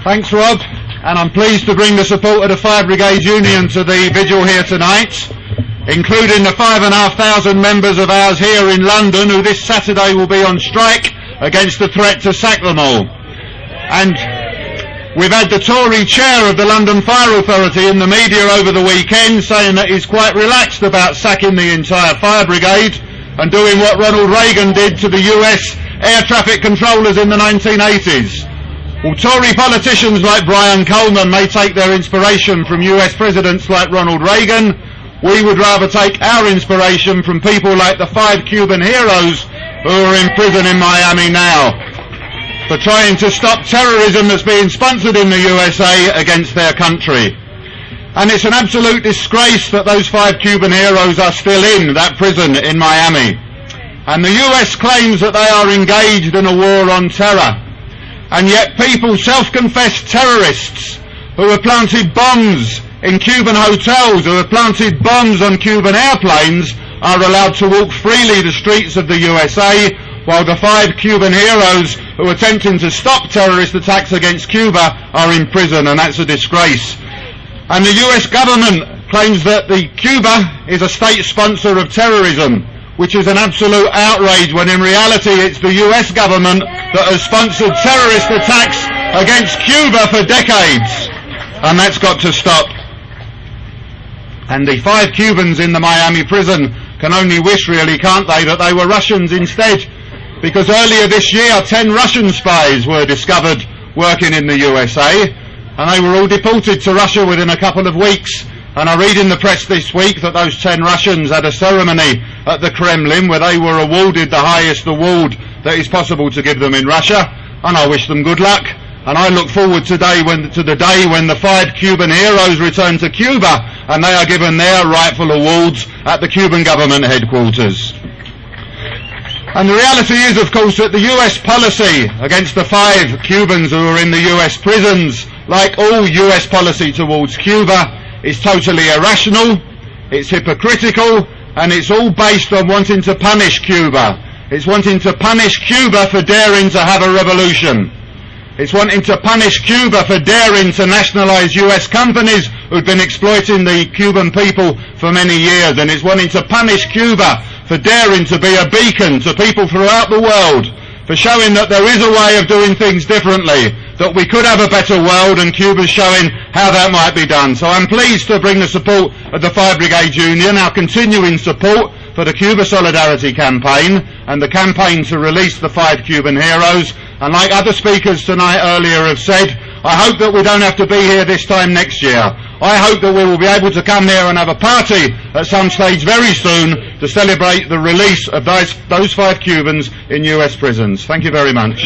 Thanks, Rob, and I'm pleased to bring the support of the Fire Brigade Union to the vigil here tonight, including the 5,500 members of ours here in London who this Saturday will be on strike against the threat to sack them all. And we've had the Tory chair of the London Fire Authority in the media over the weekend saying that he's quite relaxed about sacking the entire fire brigade and doing what Ronald Reagan did to the US air traffic controllers in the 1980s. Well, Tory politicians like Brian Coleman may take their inspiration from US presidents like Ronald Reagan. We would rather take our inspiration from people like the 5 Cuban heroes who are in prison in Miami now for trying to stop terrorism that's being sponsored in the USA against their country. And it's an absolute disgrace that those 5 Cuban heroes are still in that prison in Miami. And the US claims that they are engaged in a war on terror. And yet people, self-confessed terrorists who have planted bombs in Cuban hotels, who have planted bombs on Cuban airplanes, are allowed to walk freely the streets of the USA, while the 5 Cuban heroes who are attempting to stop terrorist attacks against Cuba are in prison, and that's a disgrace. And the US government claims that Cuba is a state sponsor of terrorism, which is an absolute outrage, when in reality it's the US government that has sponsored terrorist attacks against Cuba for decades. And that's got to stop. And the 5 Cubans in the Miami prison can only wish, really, can't they, that they were Russians instead. Because earlier this year 10 Russian spies were discovered working in the USA, and they were all deported to Russia within a couple of weeks. And I read in the press this week that those 10 Russians had a ceremony at the Kremlin where they were awarded the highest award that is possible to give them in Russia, and I wish them good luck. And I look forward to the day when the 5 Cuban heroes return to Cuba and they are given their rightful awards at the Cuban government headquarters. And the reality is, of course, that the US policy against the 5 Cubans who are in the US prisons, like all US policy towards Cuba, is totally irrational, it's hypocritical, and it's all based on wanting to punish Cuba. It's wanting to punish Cuba for daring to have a revolution. It's wanting to punish Cuba for daring to nationalize US companies who've been exploiting the Cuban people for many years, and it's wanting to punish Cuba for daring to be a beacon to people throughout the world, for showing that there is a way of doing things differently, that we could have a better world, and Cuba's showing how that might be done. So I'm pleased to bring the support of the Fire Brigade Union, our continuing support for the Cuba Solidarity Campaign and the campaign to release the 5 Cuban heroes. And like other speakers tonight earlier have said, I hope that we don't have to be here this time next year. I hope that we will be able to come here and have a party at some stage very soon to celebrate the release of those 5 Cubans in US prisons. Thank you very much.